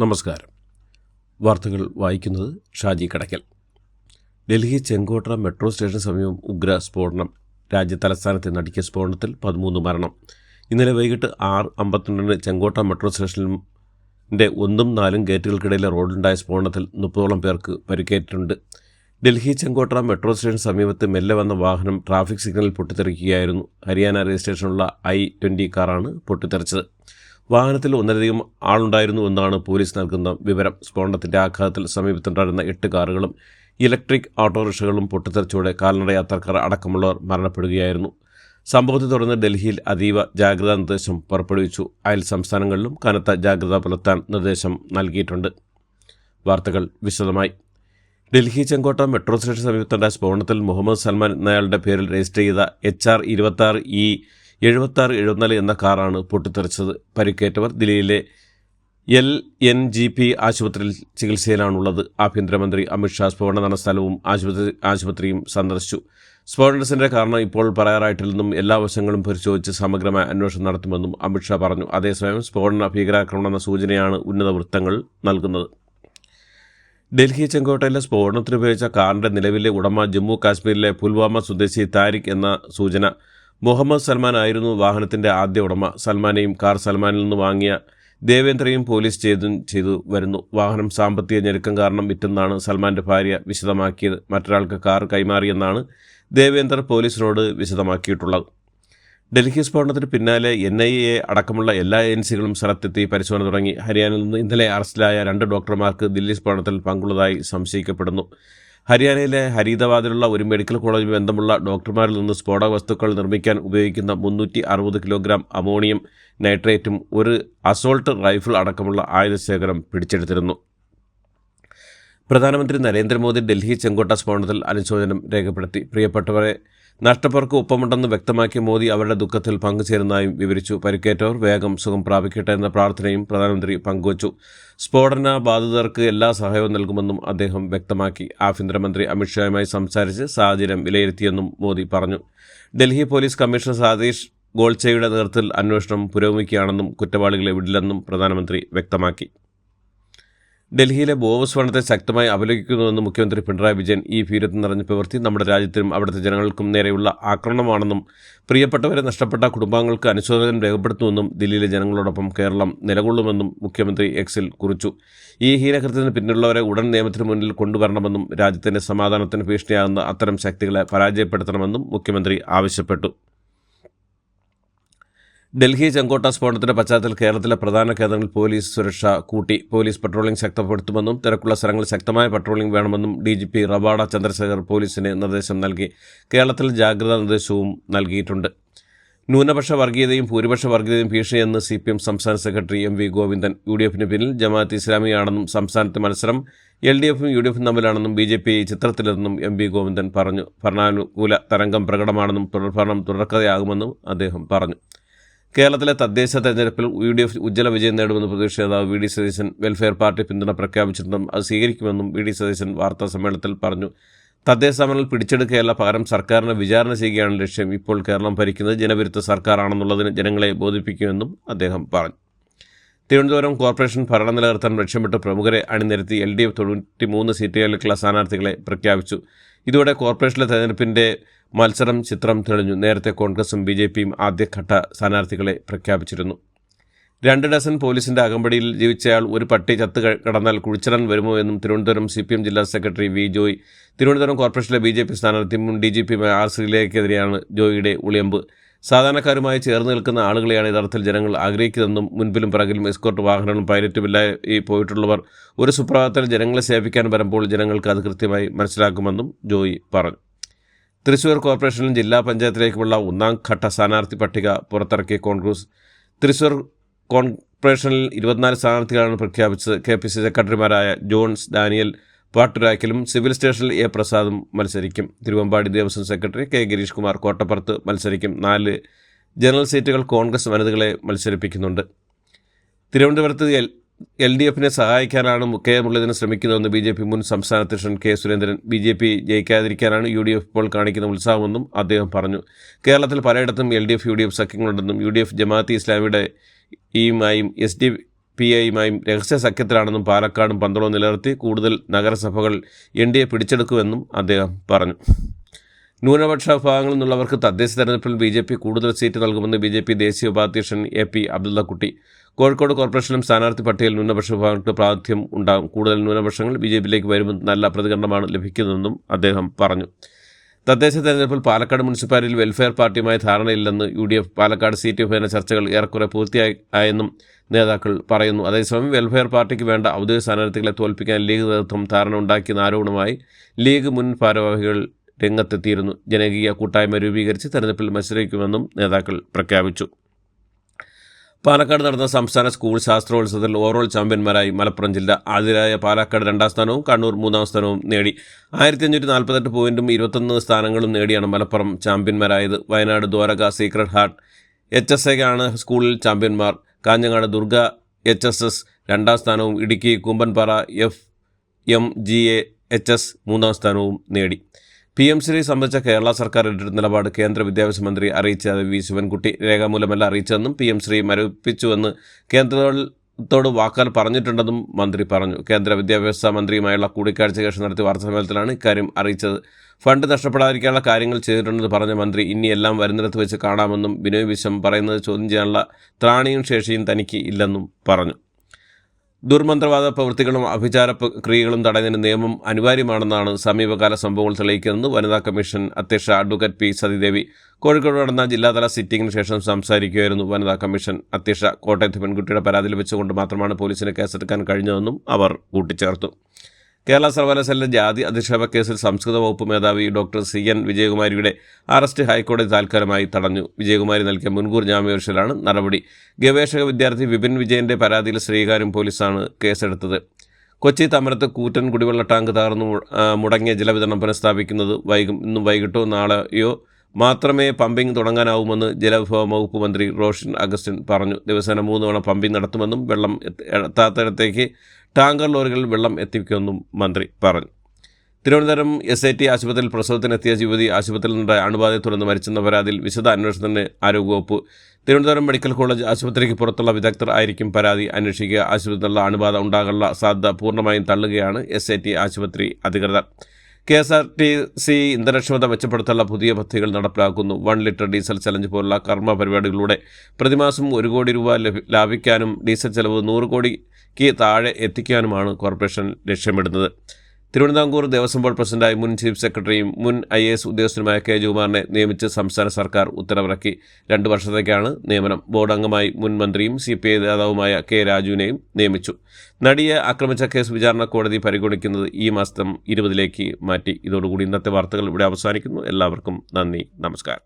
നമസ്കാരം. വാർത്തകൾ വായിക്കുന്നത് ഷാജി കടയ്ക്കൽ. ഡൽഹി ചെങ്കോട്ട മെട്രോ സ്റ്റേഷന് സമീപം ഉഗ്ര സ്ഫോടനം. രാജ്യതലസ്ഥാനത്തെ നടുക്കിയ സ്ഫോടനത്തിൽ 13 മരണം. ഇന്നലെ വൈകിട്ട് 6:52 ചെങ്കോട്ട മെട്രോ സ്റ്റേഷനിലെ 1ഉം 4ഉം ഗേറ്റുകൾക്കിടയിലെ റോഡിലുണ്ടായ സ്ഫോടനത്തിൽ 30ഓളം പേർക്ക് പരിക്കേറ്റിട്ടുണ്ട്. ഡൽഹി ചെങ്കോട്ട മെട്രോ സ്റ്റേഷന് സമീപത്ത് മെല്ലെ വന്ന വാഹനം ട്രാഫിക് സിഗ്നലിൽ പൊട്ടിത്തെറിക്കുകയായിരുന്നു. ഹരിയാന രജിസ്ട്രേഷനുള്ള I-20 കാറാണ് പൊട്ടിത്തെറിച്ചത്. വാഹനത്തിൽ ഒന്നിലധികം ആളുണ്ടായിരുന്നുവെന്നാണ് പോലീസ് നൽകുന്ന വിവരം. സ്ഫോടനത്തിൻ്റെ ആഘാതത്തിൽ സമീപത്തുണ്ടായിരുന്ന 8 കാറുകളും ഇലക്ട്രിക് ഓട്ടോറിക്ഷകളും പൊട്ടിത്തെറിച്ചോടെ കാൽനട യാത്രക്കാർ അടക്കമുള്ളവർ മരണപ്പെടുകയായിരുന്നു. സംഭവത്തെ തുടർന്ന് ഡൽഹിയിൽ അതീവ ജാഗ്രതാ നിർദ്ദേശം പുറപ്പെടുവിച്ചു. അയൽ സംസ്ഥാനങ്ങളിലും കനത്ത ജാഗ്രത പുലർത്താൻ നിർദ്ദേശം നൽകിയിട്ടുണ്ട്. വാർത്തകൾ വിശദമായി. ഡൽഹി ചെങ്കോട്ട മെട്രോ സ്റ്റേഷൻ സമീപത്തുണ്ടായ സ്ഫോടനത്തിൽ മുഹമ്മദ് സൽമാൻ എന്നയാളുടെ പേരിൽ രജിസ്റ്റർ ചെയ്ത HR26E 7674 എന്ന കാറാണ് പൊട്ടിത്തെറിച്ചത്. പരിക്കേറ്റവർ ദില്ലിയിലെ LNGP ആശുപത്രിയിൽ ചികിത്സയിലാണുള്ളത്. ആഭ്യന്തരമന്ത്രി അമിത്ഷാ സ്ഫോടനം നടന്ന സ്ഥലവും ആശുപത്രിയും സന്ദർശിച്ചു. സ്ഫോടനത്തിൻ്റെ കാരണം ഇപ്പോൾ പറയാറായിട്ടില്ലെന്നും എല്ലാ വശങ്ങളും പരിശോധിച്ച് സമഗ്രമായ അന്വേഷണം നടത്തുമെന്നും അമിത്ഷാ പറഞ്ഞു. അതേസമയം സ്ഫോടന ഭീകരാക്രമണം എന്ന സൂചനയാണ് ഉന്നത വൃത്തങ്ങൾ നൽകുന്നത്. ഡൽഹി ചെങ്കോട്ടയിലെ സ്ഫോടനത്തിന് ഉപയോഗിച്ച കാറിൻ്റെ നിലവിലെ ഉടമ ജമ്മു കാശ്മീരിലെ പുൽവാമ സ്വദേശി താരിഖ് എന്ന സൂചന. മുഹമ്മദ് സൽമാൻ ആയിരുന്നു വാഹനത്തിൻ്റെ ആദ്യ ഉടമ. സൽമാനെയും കാർ സൽമാനിൽ നിന്ന് വാങ്ങിയ ദേവേന്ദ്രയും പോലീസ് ചെയ്തു വരുന്നു. വാഹനം സാമ്പത്തിക ഞെരുക്കം കാരണം വിറ്റെന്നാണ് സൽമാൻ്റെ ഭാര്യ വിശദമാക്കിയത്. മറ്റൊരാൾക്ക് കാർ കൈമാറിയെന്നാണ് ദേവേന്ദ്ര പോലീസിനോട് വിശദമാക്കിയിട്ടുള്ളത്. ഡൽഹി സ്ഫോടനത്തിന് പിന്നാലെ NIA അടക്കമുള്ള എല്ലാ ഏജൻസികളും സ്ഥലത്തെത്തി പരിശോധന തുടങ്ങി. ഹരിയാനയിൽ നിന്ന് ഇന്നലെ അറസ്റ്റിലായ 2 ഡോക്ടർമാർക്ക് ദില്ലി സ്ഫോടനത്തിൽ പങ്കുള്ളതായി സംശയിക്കപ്പെടുന്നു. ഹരിയാനയിലെ ഫരീദാബാദിലുള്ള ഒരു മെഡിക്കൽ കോളേജുമായി ബന്ധമുള്ള ഡോക്ടർമാരിൽ നിന്ന് സ്ഫോടക വസ്തുക്കൾ നിർമ്മിക്കാൻ ഉപയോഗിക്കുന്ന 360 കിലോഗ്രാം അമോണിയം നൈട്രേറ്റും ഒരു അസോൾട്ട് റൈഫിൾ അടക്കമുള്ള ആയുധശേഖരം പിടിച്ചെടുത്തിരുന്നു. പ്രധാനമന്ത്രി നരേന്ദ്രമോദി ഡൽഹി ചെങ്കോട്ട സ്ഫോടനത്തിൽ അനുശോചനം രേഖപ്പെടുത്തി. പ്രിയപ്പെട്ടവരെ നഷ്ടപ്പെട്ടവർക്ക് ഒപ്പമുണ്ടെന്ന് വ്യക്തമാക്കിയ മോദി അവരുടെ ദുഃഖത്തിൽ പങ്കുചേരുന്നതായും വിവരിച്ചു. പരിക്കേറ്റവർ വേഗം സുഖം പ്രാപിക്കട്ടെ എന്ന പ്രാർത്ഥനയും പ്രധാനമന്ത്രി പങ്കുവച്ചു. സ്ഫോടന ബാധിതർക്ക് എല്ലാ സഹായവും നൽകുമെന്നും അദ്ദേഹം വ്യക്തമാക്കി. ആഭ്യന്തരമന്ത്രി അമിത്ഷായുമായി സംസാരിച്ച് സാഹചര്യം വിലയിരുത്തിയെന്നും മോദി പറഞ്ഞു. ഡൽഹി പോലീസ് കമ്മീഷണർ സതീഷ് ഗോൾച്ചയുടെ നേതൃത്വത്തിൽ അന്വേഷണം പുരോഗമിക്കുകയാണെന്നും കുറ്റവാളികളെ വിടില്ലെന്നും പ്രധാനമന്ത്രി വ്യക്തമാക്കി. ഡൽഹിയിലെ ബോംബ് സ്ഫോടനത്തെ ശക്തമായി അപലപിക്കുന്നുവെന്ന് മുഖ്യമന്ത്രി പിണറായി വിജയൻ. ഈ ഭീരുത്വം നിറഞ്ഞ പ്രവൃത്തി നമ്മുടെ രാജ്യത്തിനും അവിടുത്തെ ജനങ്ങൾക്കും നേരെയുള്ള ആക്രമണമാണെന്നും പ്രിയപ്പെട്ടവരെ നഷ്ടപ്പെട്ട കുടുംബാംഗങ്ങൾക്ക് അനുശോചനം രേഖപ്പെടുത്തുമെന്നും ദില്ലിയിലെ ജനങ്ങളോടൊപ്പം കേരളം നിലകൊള്ളുമെന്നും മുഖ്യമന്ത്രി Xൽ കുറിച്ചു. ഈ ഹീനകൃത്യത്തിന് പിന്നിലുള്ളവരെ ഉടൻ നിയമത്തിന് മുന്നിൽ കൊണ്ടുവരണമെന്നും രാജ്യത്തിൻ്റെ സമാധാനത്തിന് ഭീഷണിയാകുന്ന അത്തരം ശക്തികളെ പരാജയപ്പെടുത്തണമെന്നും മുഖ്യമന്ത്രി ആവശ്യപ്പെട്ടു. ഡൽഹി ചെങ്കോട്ട സ്ഫോടനത്തിന്റെ പശ്ചാത്തലത്തിൽ കേരളത്തിലെ പ്രധാന കേന്ദ്രങ്ങളിൽ പോലീസ് സുരക്ഷ കൂട്ടി. പോലീസ് പട്രോളിംഗ് ശക്തപ്പെടുത്തുമെന്നും തിരക്കുള്ള സ്ഥലങ്ങളിൽ ശക്തമായ പട്രോളിംഗ് വേണമെന്നും DGP റവാഡ ചന്ദ്രശേഖർ പോലീസിന് നിർദ്ദേശം നൽകി. കേരളത്തിൽ ജാഗ്രതാ നിർദ്ദേശവും നൽകിയിട്ടുണ്ട്. ന്യൂനപക്ഷ വർഗീയതയും ഭൂരിപക്ഷ വർഗീയതയും ഭീഷണിയെന്ന് CPM സംസ്ഥാന സെക്രട്ടറി MV ഗോവിന്ദൻ. UDFന് പിന്നിൽ ജമാഅത്ത് ഇസ്ലാമിയാണെന്നും സംസ്ഥാനത്തെ മത്സരം LDFും UDFും തമ്മിലാണെന്നും BJP ചിത്രത്തിലെന്നും MV ഗോവിന്ദൻ പറഞ്ഞു. ഭരണാനുകൂല തരംഗം പ്രകടമാണെന്നും തുടർഭരണം തുടർക്കഥയാകുമെന്നും അദ്ദേഹം പറഞ്ഞു. കേരളത്തിലെ തദ്ദേശ തെരഞ്ഞെടുപ്പിൽ UDF ഉജ്ജ്വല വിജയം നേടുമെന്ന് പ്രതിപക്ഷ നേതാവ് VD സതീശൻ വെൽഫെയർ പാർട്ടി പിന്തുണ പ്രഖ്യാപിച്ചിട്ടുണ്ടെന്നും അത് സ്വീകരിക്കുമെന്നും VD സതീശൻ വാർത്താ സമ്മേളനത്തിൽ പറഞ്ഞു. തദ്ദേശ സ്ഥാപനങ്ങൾ പിടിച്ചെടുക്കുകയല്ല, പകരം സർക്കാരിനെ വിചാരണ ചെയ്യുകയാണ് ലക്ഷ്യം. ഇപ്പോൾ കേരളം ഭരിക്കുന്നത് ജനവിരുദ്ധ സർക്കാരാണെന്നുള്ളതിന് ജനങ്ങളെ ബോധിപ്പിക്കുമെന്നും അദ്ദേഹം പറഞ്ഞു. തിരുവനന്തപുരം കോർപ്പറേഷൻ ഭരണം നിലനിർത്താൻ ലക്ഷ്യമിട്ട് പ്രമുഖരെ അണിനിരത്തി LDF 93 സീറ്റുകളിലേക്കുള്ള സ്ഥാനാർത്ഥികളെ പ്രഖ്യാപിച്ചു. ഇതോടെ കോർപ്പറേഷനിലെ തെരഞ്ഞെടുപ്പിൻ്റെ മത്സരം ചിത്രം തെളിഞ്ഞു. നേരത്തെ കോൺഗ്രസും BJPയും ആദ്യഘട്ട സ്ഥാനാർത്ഥികളെ പ്രഖ്യാപിച്ചിരുന്നു. 2 ഡസൻ പോലീസിൻ്റെ അകമ്പടിയിൽ ജീവിച്ചയാൾ ഒരു പട്ടി ചത്ത് കടന്നാൽ കുഴിച്ചിടാൻ വരുമോ എന്നും തിരുവനന്തപുരം CPM ജില്ലാ സെക്രട്ടറി V ജോയ്. തിരുവനന്തപുരം കോർപ്പറേഷനിലെ BJP സ്ഥാനാർത്ഥി മുൻ DGP R ശ്രീലേഖയ്ക്കെതിരെയാണ് ജോയിയുടെ ഉളിയമ്പ്. സാധാരണക്കാരുമായി ചേർന്ന് നിൽക്കുന്ന ആളുകളെയാണ് യഥാർത്ഥത്തിൽ ജനങ്ങൾ ആഗ്രഹിക്കുന്നതെന്നും മുൻപിലും പിറകിലും എസ്കോർട്ട് വാഹനങ്ങളും പൈലറ്റുമില്ലായി പോയിട്ടുള്ളവർ ഒരു സുപ്രഭാതത്തിൽ ജനങ്ങളെ സേവിക്കാൻ വരുമ്പോൾ ജനങ്ങൾക്ക് അത് കൃത്യമായി മനസ്സിലാക്കുമെന്നും ജോയി പറഞ്ഞു. തൃശ്ശൂർ കോർപ്പറേഷനിലും ജില്ലാ പഞ്ചായത്തിലേക്കുമുള്ള 1ാം ഘട്ട സ്ഥാനാർത്ഥി പട്ടിക പുറത്തിറക്കിയ കോൺഗ്രസ്. തൃശ്ശൂർ കോർപ്പറേഷനിൽ 24 സ്ഥാനാർത്ഥികളാണ് പ്രഖ്യാപിച്ചത്. KPC സെക്രട്ടറിമാരായ ജോൺസ് ഡാനിയൽ പാട്ടുരാക്കലും സിവിൽ സ്റ്റേഷനിൽ A പ്രസാദും മത്സരിക്കും. തിരുവമ്പാടി ദേവസ്വം സെക്രട്ടറി K ഗിരീഷ് കുമാർ കോട്ടപ്പുറത്ത് മത്സരിക്കും. 4 ജനറൽ സീറ്റുകൾ കോൺഗ്രസ് വനിതകളെ മത്സരിപ്പിക്കുന്നുണ്ട്. തിരുവനന്തപുരത്ത് LDFനെ സഹായിക്കാനാണ് K മുരളീധരൻ ശ്രമിക്കുന്നതെന്ന് BJP മുൻ സംസ്ഥാന അധ്യക്ഷൻ K സുരേന്ദ്രൻ. BJP ജയിക്കാതിരിക്കാനാണ് UDF ഇപ്പോൾ കാണിക്കുന്ന ഉത്സാഹമെന്നും അദ്ദേഹം പറഞ്ഞു. കേരളത്തിൽ പലയിടത്തും LDF UDF സഖ്യങ്ങളുണ്ടെന്നും UDF ജമാഅത്ത് ഇസ്ലാമിയുടെ യുമായും SDP PIയുമായും രഹസ്യ സഖ്യത്തിലാണെന്നും പാലക്കാടും പന്തളവും നിലനിർത്തി കൂടുതൽ നഗരസഭകൾ NDA പിടിച്ചെടുക്കുമെന്നും അദ്ദേഹം പറഞ്ഞു. ന്യൂനപക്ഷ വിഭാഗങ്ങളിൽ നിന്നുള്ളവർക്ക് തദ്ദേശ തെരഞ്ഞെടുപ്പിൽ BJP കൂടുതൽ സീറ്റ് നൽകുമെന്ന് BJP ദേശീയ ഉപാധ്യക്ഷൻ AP അബ്ദുള്ളക്കുട്ടി. കോഴിക്കോട് കോർപ്പറേഷനിലും സ്ഥാനാർത്ഥി പട്ടികയിൽ ന്യൂനപക്ഷ വിഭാഗങ്ങൾക്ക് പ്രാതിനിധ്യം ഉണ്ടാകും. കൂടുതൽ ന്യൂനപക്ഷങ്ങൾ BJPയിലേക്ക് വരുമെന്ന് നല്ല പ്രതികരണമാണ് ലഭിക്കുന്നതെന്നും അദ്ദേഹം പറഞ്ഞു. തദ്ദേശ തെരഞ്ഞെടുപ്പിൽ പാലക്കാട് മുനിസിപ്പാലിറ്റിയിൽ വെൽഫെയർ പാർട്ടിയുമായി ധാരണയില്ലെന്ന് UDF. പാലക്കാട് സീറ്റ് വിഭജന ചർച്ചകൾ ഏറെക്കുറെ പൂർത്തിയായെന്നും നേതാക്കൾ പറയുന്നു. അതേസമയം വെൽഫെയർ പാർട്ടിക്ക് വേണ്ട ഔദ്യോഗിക സ്ഥാനാർത്ഥികളെ തോൽപ്പിക്കാൻ ലീഗ് നേതൃത്വം ധാരണ ഉണ്ടാക്കിയെന്ന ആരോപണമായി ലീഗ് മുൻ ഭാരവാഹികൾ രംഗത്തെത്തിയിരുന്നു. ജനകീയ കൂട്ടായ്മ രൂപീകരിച്ച് തെരഞ്ഞെടുപ്പിൽ മത്സരിക്കുമെന്നും നേതാക്കൾ പ്രഖ്യാപിച്ചു. പാലക്കാട് നടന്ന സംസ്ഥാന സ്കൂൾ ശാസ്ത്രോത്സവത്തിൽ ഓവറോൾ ചാമ്പ്യന്മാരായി മലപ്പുറം ജില്ല. ആദ്യരായ പാലക്കാട് 2ാം സ്ഥാനവും കണ്ണൂർ 3ാം സ്ഥാനവും നേടി. 1548 പോയിന്റും 21 സ്ഥാനങ്ങളും നേടിയാണ് മലപ്പുറം ചാമ്പ്യന്മാരായത്. Wayanad Dwaraka secret heart HSA സ്കൂളിൽ ചാമ്പ്യന്മാർ. കാഞ്ഞങ്ങാട് ദുർഗ HSS 2ാം സ്ഥാനവും ഇടുക്കി കൂമ്പൻപാറ FMGA HS 3ാം സ്ഥാനവും നേടി. PM ശ്രീ സംബന്ധിച്ച കേരള സർക്കാർ എടുത്ത നിലപാട് കേന്ദ്ര വിദ്യാഭ്യാസ മന്ത്രി അറിയിച്ച V ശിവൻകുട്ടി രേഖാമൂലമല്ല അറിയിച്ചതെന്നും PM ശ്രീ മരവിപ്പിച്ചുവെന്ന് കേന്ദ്രത്തോട് വാക്കാൽ പറഞ്ഞിട്ടുണ്ടെന്നും മന്ത്രി പറഞ്ഞു. കേന്ദ്ര വിദ്യാഭ്യാസ മന്ത്രിയുമായുള്ള കൂടിക്കാഴ്ചയ്ക്ക് ശേഷം നടത്തിയ വാർത്താസമ്മേളനത്തിലാണ് ഇക്കാര്യം അറിയിച്ചത്. ഫണ്ട് നഷ്ടപ്പെടാതിരിക്കാനുള്ള കാര്യങ്ങൾ ചെയ്തിട്ടുണ്ടെന്ന് പറഞ്ഞ മന്ത്രി ഇനി എല്ലാം വരുന്നിടത്ത് വെച്ച് കാണാമെന്നും ബിനോയ് വിശ്വം പറയുന്നത് ചോദ്യം ചെയ്യാനുള്ള ത്രാണിയും ശേഷിയും തനിക്ക് ഇല്ലെന്നും പറഞ്ഞു. ദുർമന്ത്രവാദ പ്രവൃത്തികളും അഭിചാര ക്രിയകളും തടയുന്നതിന് നിയമം അനിവാര്യമാണെന്നാണ് സമീപകാല സംഭവങ്ങൾ തെളിയിക്കുന്നതെന്ന് വനിതാ കമ്മീഷൻ അധ്യക്ഷ അഡ്വക്കേറ്റ് P സതിദേവി. കോഴിക്കോട് നടന്ന ജില്ലാതല സിറ്റിംഗിന് ശേഷം സംസാരിക്കുകയായിരുന്നു വനിതാ കമ്മീഷൻ അധ്യക്ഷ. കോട്ടയത്ത് പെൺകുട്ടിയുടെ പരാതി ലഭിച്ചുകൊണ്ട് മാത്രമാണ് പോലീസിന് കേസെടുക്കാൻ കഴിഞ്ഞതെന്നും അവർ കൂട്ടിച്ചേർത്തു. കേരള സർവകലാശാലയിലെ ജാതി അധിക്ഷേപ കേസിൽ സംസ്കൃത വകുപ്പ് മേധാവി ഡോക്ടർ CN വിജയകുമാരിയുടെ അറസ്റ്റ് ഹൈക്കോടതി താൽക്കാലികമായി തടഞ്ഞു. വിജയകുമാരി നൽകിയ മുൻകൂർ ജാമ്യാപേക്ഷയിലാണ് നടപടി. ഗവേഷക വിദ്യാർത്ഥി വിപിൻ വിജയന്റെ പരാതിയിൽ ശ്രീകാര്യം പോലീസാണ് കേസെടുത്തത്. കൊച്ചി തമരത്ത് കൂറ്റൻ കുടിവെള്ള ടാങ്ക് തകർന്നു മുടങ്ങിയ ജലവിതരണം പുനഃസ്ഥാപിക്കുന്നത് ഇന്നും വൈകിട്ടോ നാളെയോ മാത്രമേ പമ്പിംഗ് തുടങ്ങാനാവുമെന്ന് ജലവിഭവ വകുപ്പ് മന്ത്രി റോഷൻ അഗസ്റ്റിൻ പറഞ്ഞു. ദിവസേന 3 തവണ പമ്പിംഗ് നടത്തുമെന്നും വെള്ളം എത്താത്തിടത്തേക്ക് ടാങ്കർ ലോറികളിൽ വെള്ളം എത്തിക്കുമെന്നും മന്ത്രി പറഞ്ഞു. തിരുവനന്തപുരം SIT ആശുപത്രിയിൽ പ്രസവത്തിനെത്തിയ യുവതി ആശുപത്രിയിൽ നിന്നുണ്ടായ അണുബാധയെ തുടർന്ന് മരിച്ചെന്ന പരാതിയിൽ വിശദ അന്വേഷണത്തിന് ആരോഗ്യവകുപ്പ്. തിരുവനന്തപുരം മെഡിക്കൽ കോളേജ് ആശുപത്രിക്ക് പുറത്തുള്ള വിദഗ്ധർ ആയിരിക്കും പരാതി അന്വേഷിക്കുക. ആശുപത്രിയിലുള്ള അണുബാധ ഉണ്ടാകാനുള്ള സാധ്യത പൂർണ്ണമായും തള്ളുകയാണ് SIT ആശുപത്രി അധികൃതർ. KSRTC ഇന്ധനക്ഷമത മെച്ചപ്പെടുത്താനുള്ള പുതിയ പദ്ധതികൾ നടപ്പിലാക്കുന്നു. 1 ലിറ്റർ ഡീസൽ ചലഞ്ച് പോലുള്ള കർമ്മ പരിപാടികളിലൂടെ പ്രതിമാസം 1 കോടി രൂപ ലാഭിക്കാനും ഡീസൽ ചെലവ് 100 കോടിക്ക് താഴെ എത്തിക്കാനുമാണ് കോർപ്പറേഷൻ ലക്ഷ്യമിടുന്നത്. തിരുവിതാംകൂർ ദേവസ്വം ബോർഡ് പ്രസിഡന്റായി മുൻ ചീഫ് സെക്രട്ടറിയും മുൻ IAS ഉദ്യോഗസ്ഥനുമായ K ജയകുമാറിനെ നിയമിച്ച് സംസ്ഥാന സർക്കാർ ഉത്തരവിറക്കി. 2 വർഷത്തേക്കാണ് നിയമനം. ബോർഡ് അംഗമായി മുൻ മന്ത്രിയും CPI നേതാവുമായ K രാജുവിനെയും നിയമിച്ചു. നടിയെ ആക്രമിച്ച കേസ് വിചാരണ കോടതി പരിഗണിക്കുന്നത് ഈ മാസം 20 മാറ്റി. ഇതോടുകൂടി ഇന്നത്തെ വാർത്തകൾ ഇവിടെ അവസാനിക്കുന്നു. എല്ലാവർക്കും നന്ദി, നമസ്കാരം.